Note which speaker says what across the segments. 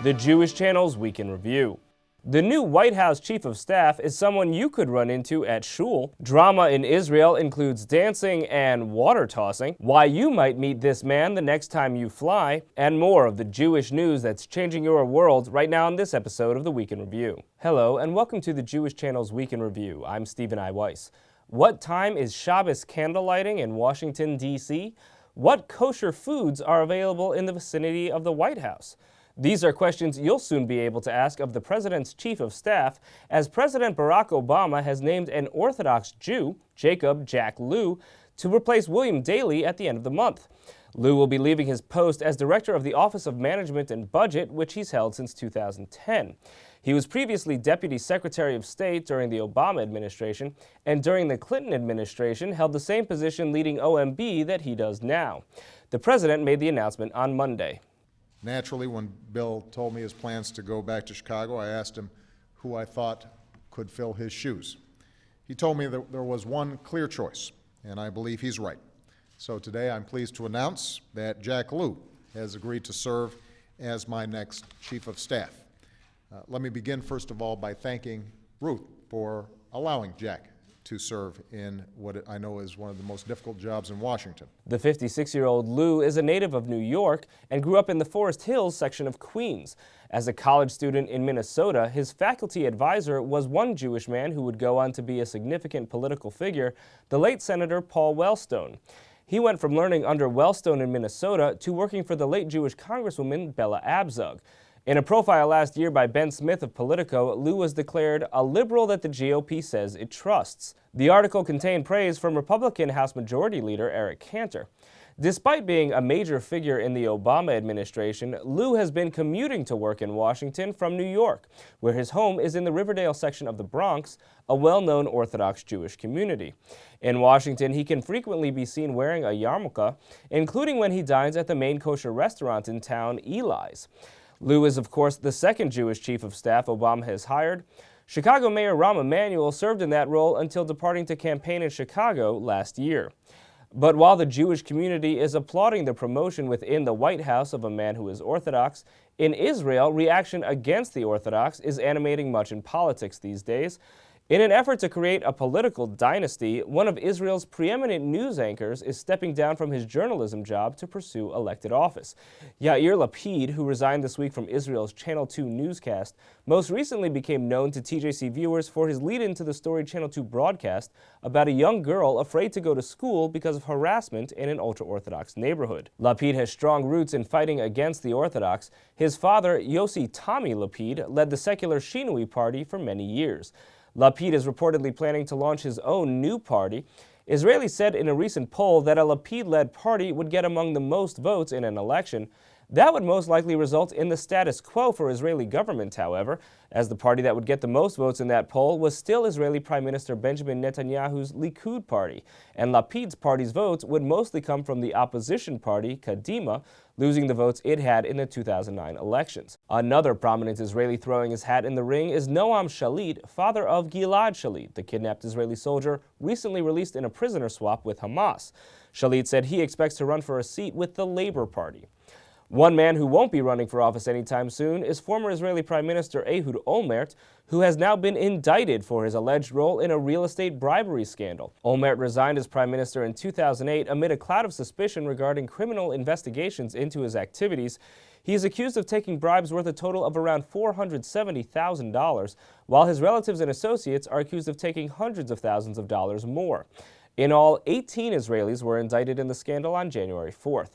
Speaker 1: The Jewish Channel's Week in Review. The new White House Chief of Staff is someone you could run into at shul. Drama in Israel includes dancing and water tossing. Why you might meet this man the next time you fly. And more of the Jewish news that's changing your world right now in this episode of the Week in Review. Hello and welcome to the Jewish Channel's Week in Review. I'm Stephen I. Weiss. What time is Shabbos candlelighting in Washington, D.C.? What kosher foods are available in the vicinity of the White House? These are questions you'll soon be able to ask of the President's Chief of Staff, as President Barack Obama has named an Orthodox Jew, Jack Lew, to replace William Daley at the end of the month. Lew will be leaving his post as Director of the Office of Management and Budget, which he's held since 2010. He was previously Deputy Secretary of State during the Obama administration, and during the Clinton administration held the same position leading OMB that he does now. The President made the announcement on Monday.
Speaker 2: Naturally, when Bill told me his plans to go back to Chicago, I asked him who I thought could fill his shoes. He told me that there was one clear choice, and I believe he's right. So today I'm pleased to announce that Jack Lew has agreed to serve as my next Chief of Staff. Let me begin, first of all, by thanking Ruth for allowing Jack to serve in what I know is one of the most difficult jobs in Washington.
Speaker 1: The 56-year-old Lew is a native of New York and grew up in the Forest Hills section of Queens. As a college student in Minnesota, his faculty advisor was one Jewish man who would go on to be a significant political figure, the late Senator Paul Wellstone. He went from learning under Wellstone in Minnesota to working for the late Jewish Congresswoman Bella Abzug. In a profile last year by Ben Smith of Politico, Lew was declared a liberal that the GOP says it trusts. The article contained praise from Republican House Majority Leader Eric Cantor. Despite being a major figure in the Obama administration, Lew has been commuting to work in Washington from New York, where his home is in the Riverdale section of the Bronx, a well-known Orthodox Jewish community. In Washington, he can frequently be seen wearing a yarmulke, including when he dines at the main kosher restaurant in town, Eli's. Lew is, of course, the second Jewish Chief of Staff Obama has hired. Chicago Mayor Rahm Emanuel served in that role until departing to campaign in Chicago last year. But while the Jewish community is applauding the promotion within the White House of a man who is Orthodox, in Israel, reaction against the Orthodox is animating much in politics these days. In an effort to create a political dynasty, one of Israel's preeminent news anchors is stepping down from his journalism job to pursue elected office. Yair Lapid, who resigned this week from Israel's Channel 2 newscast, most recently became known to TJC viewers for his lead-in to the storied Channel 2 broadcast about a young girl afraid to go to school because of harassment in an ultra-Orthodox neighborhood. Lapid has strong roots in fighting against the Orthodox. His father, Yossi Tommy Lapid, led the secular Shinui party for many years. Lapid is reportedly planning to launch his own new party. Israelis said in a recent poll that a Lapid-led party would get among the most votes in an election. That would most likely result in the status quo for Israeli government, however, as the party that would get the most votes in that poll was still Israeli Prime Minister Benjamin Netanyahu's Likud party, and Lapid's party's votes would mostly come from the opposition party, Kadima, losing the votes it had in the 2009 elections. Another prominent Israeli throwing his hat in the ring is Noam Shalit, father of Gilad Shalit, the kidnapped Israeli soldier recently released in a prisoner swap with Hamas. Shalit said he expects to run for a seat with the Labor Party. One man who won't be running for office anytime soon is former Israeli Prime Minister Ehud Olmert, who has now been indicted for his alleged role in a real estate bribery scandal. Olmert resigned as Prime Minister in 2008 amid a cloud of suspicion regarding criminal investigations into his activities. He is accused of taking bribes worth a total of around $470,000, while his relatives and associates are accused of taking hundreds of thousands of dollars more. In all, 18 Israelis were indicted in the scandal on January 4th.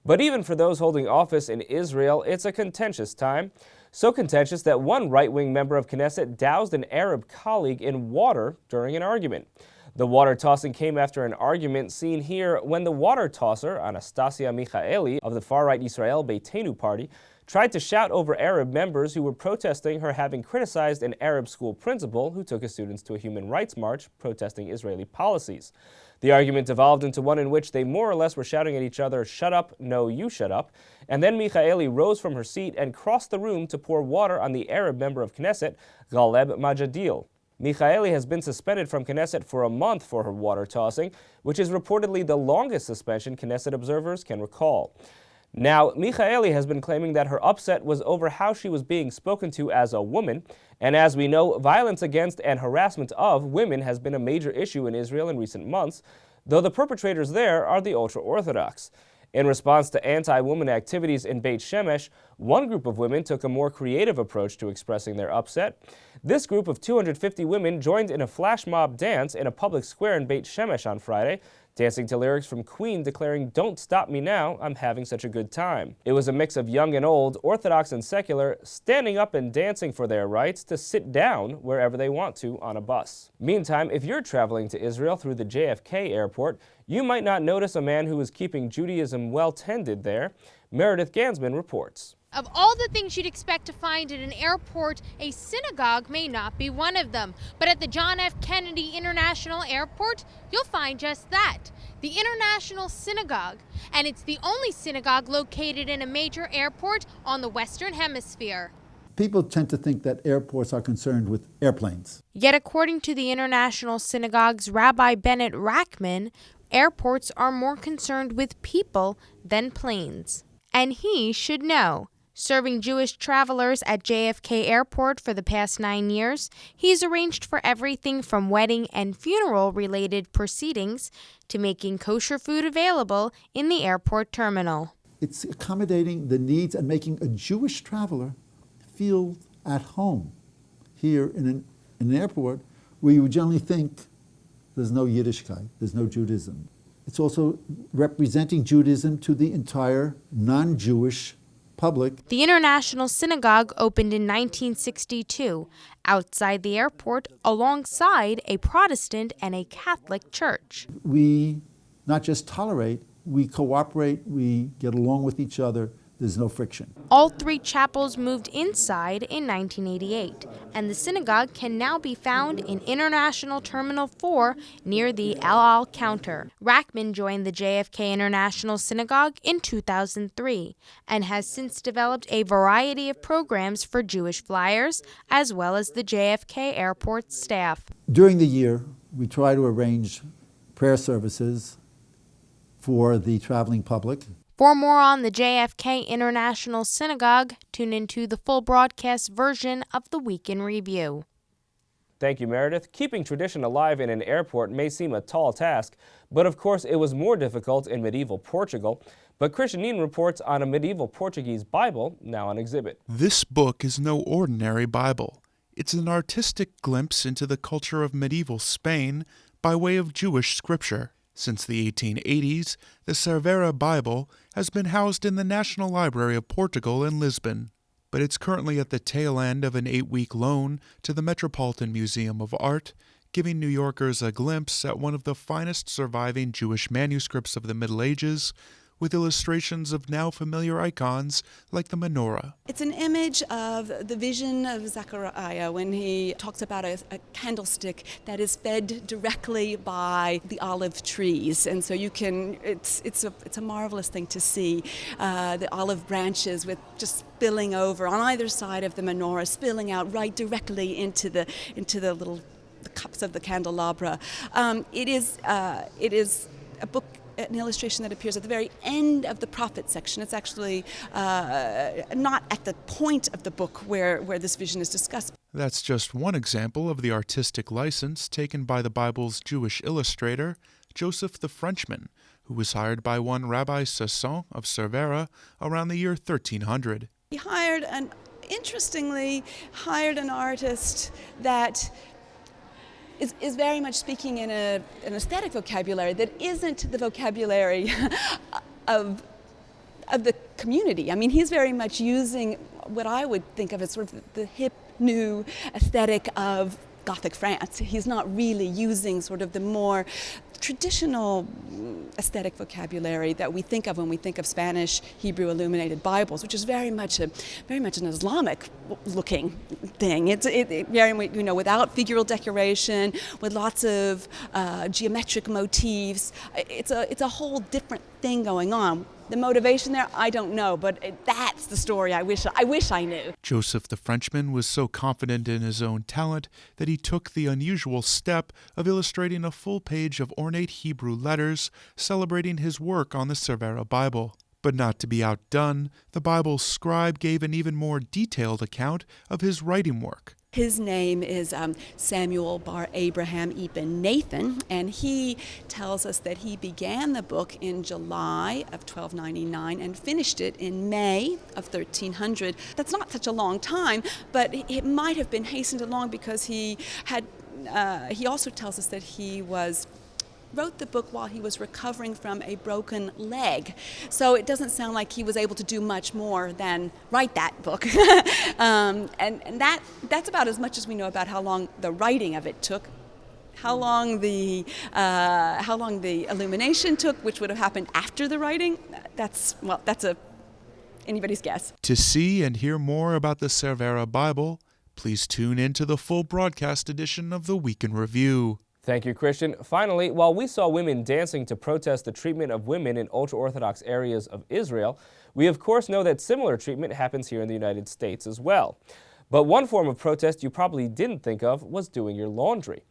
Speaker 1: But even for those holding office in Israel, it's a contentious time. So contentious that one right-wing member of Knesset doused an Arab colleague in water during an argument. The water tossing came after an argument seen here when the water tosser, Anastasia Michaeli of the far-right Israel Beitenu party, tried to shout over Arab members who were protesting her having criticized an Arab school principal who took his students to a human rights march protesting Israeli policies. The argument evolved into one in which they more or less were shouting at each other, "Shut up, no, you shut up," and then Michaeli rose from her seat and crossed the room to pour water on the Arab member of Knesset, Ghaleb Majadil. Michaeli has been suspended from Knesset for a month for her water tossing, which is reportedly the longest suspension Knesset observers can recall. Now, Michaeli has been claiming that her upset was over how she was being spoken to as a woman, and as we know, violence against and harassment of women has been a major issue in Israel in recent months, though the perpetrators there are the Ultraorthodox. In response to anti-woman activities in Beit Shemesh, one group of women took a more creative approach to expressing their upset. This group of 250 women joined in a flash mob dance in a public square in Beit Shemesh on Friday, dancing to lyrics from Queen declaring, "Don't stop me now, I'm having such a good time." It was a mix of young and old, Orthodox and secular, standing up and dancing for their rights to sit down wherever they want to on a bus. Meantime, if you're traveling to Israel through the JFK Airport, you might not notice a man who is keeping Judaism well tended there. Meredith Gansman reports.
Speaker 3: Of all the things you'd expect to find at an airport, a synagogue may not be one of them. But at the John F. Kennedy International Airport, you'll find just that, the International Synagogue. And it's the only synagogue located in a major airport on the Western Hemisphere.
Speaker 4: People tend to think that airports are concerned with airplanes.
Speaker 3: Yet according to the International Synagogue's Rabbi Bennett Rackman, airports are more concerned with people than planes. And he should know. Serving Jewish travelers at JFK Airport for the past 9 years, he's arranged for everything from wedding and funeral-related proceedings to making kosher food available in the airport terminal.
Speaker 4: It's accommodating the needs and making a Jewish traveler feel at home here in an airport where you would generally think there's no Yiddishkeit, there's no Judaism. It's also representing Judaism to the entire non-Jewish public.
Speaker 3: The International Synagogue opened in 1962 outside the airport alongside a Protestant and a Catholic church.
Speaker 4: We not just tolerate, we cooperate, we get along with each other. There's no friction.
Speaker 3: All 3 chapels moved inside in 1988, and the synagogue can now be found in International Terminal 4 near the El Al counter. Rackman joined the JFK International Synagogue in 2003 and has since developed a variety of programs for Jewish flyers as well as the JFK Airport staff.
Speaker 4: During the year, we try to arrange prayer services for the traveling public.
Speaker 3: For more on the JFK International Synagogue, tune into the full broadcast version of the Week in Review.
Speaker 1: Thank you, Meredith. Keeping tradition alive in an airport may seem a tall task, but of course it was more difficult in medieval Portugal. But Christianine reports on a medieval Portuguese Bible now on exhibit.
Speaker 5: This book is no ordinary Bible. It's an artistic glimpse into the culture of medieval Spain by way of Jewish scripture. Since the 1880s, the Cervera Bible has been housed in the National Library of Portugal in Lisbon, but it's currently at the tail end of an 8-week loan to the Metropolitan Museum of Art, giving New Yorkers a glimpse at one of the finest surviving Jewish manuscripts of the Middle Ages, with illustrations of now familiar icons like the menorah.
Speaker 6: It's an image of the vision of Zechariah when he talks about a candlestick that is fed directly by the olive trees. And so you can, it's a marvelous thing to see, the olive branches with just spilling over on either side of the menorah, spilling out right directly into the little the cups of the candelabra. It is a book, an illustration that appears at the very end of the prophet section. It's actually not at the point of the book where this vision is discussed.
Speaker 5: That's just one example of the artistic license taken by the Bible's Jewish illustrator, Joseph the Frenchman, who was hired by one Rabbi Sasson of Cervera around the year 1300.
Speaker 6: He interestingly hired an artist that is very much speaking in an aesthetic vocabulary that isn't the vocabulary of the community. I mean, he's very much using what I would think of as sort of the hip, new aesthetic of Gothic France. He's not really using sort of the more traditional aesthetic vocabulary that we think of when we think of Spanish, Hebrew illuminated Bibles, which is very much an Islamic looking thing. It's very, without figural decoration, with lots of geometric motifs. It's a whole different thing going on. The motivation there, I don't know, but that's the story I wish I knew.
Speaker 5: Joseph the Frenchman was so confident in his own talent that he took the unusual step of illustrating a full page of ornate Hebrew letters celebrating his work on the Cervera Bible. But not to be outdone, the Bible's scribe gave an even more detailed account of his writing work.
Speaker 6: His name is Samuel Bar Abraham Ibn Nathan, and he tells us that he began the book in July of 1299 and finished it in May of 1300. That's not such a long time, but it might have been hastened along because he also tells us that he wrote the book while he was recovering from a broken leg. So it doesn't sound like he was able to do much more than write that book. and that's about as much as we know about how long the writing of it took. How long the illumination took, which would have happened after the writing, that's anybody's guess.
Speaker 5: To see and hear more about the Cervera Bible, please tune in to the full broadcast edition of the Week in Review.
Speaker 1: Thank you, Christian. Finally, while we saw women dancing to protest the treatment of women in ultra-Orthodox areas of Israel, we of course know that similar treatment happens here in the United States as well. But one form of protest you probably didn't think of was doing your laundry.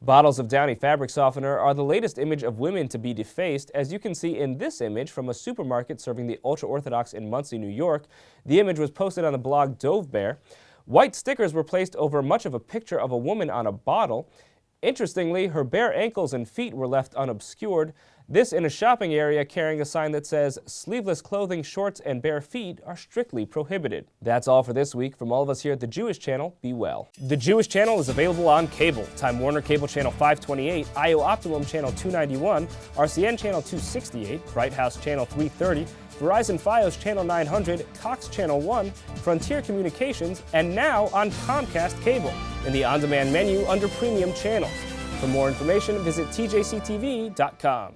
Speaker 1: Bottles of Downy fabric softener are the latest image of women to be defaced, as you can see in this image from a supermarket serving the ultra-Orthodox in Monsey, New York. The image was posted on the blog Dove Bear. White stickers were placed over much of a picture of a woman on a bottle. Interestingly, her bare ankles and feet were left unobscured, this in a shopping area carrying a sign that says, "Sleeveless clothing, shorts, and bare feet are strictly prohibited." That's all for this week. From all of us here at the Jewish Channel, be well. The Jewish Channel is available on cable. Time Warner Cable Channel 528, IO Optimum Channel 291, RCN Channel 268, Bright House Channel 330, Verizon Fios Channel 900, Cox Channel 1, Frontier Communications, and now on Comcast Cable in the on-demand menu under Premium Channels. For more information, visit tjctv.com.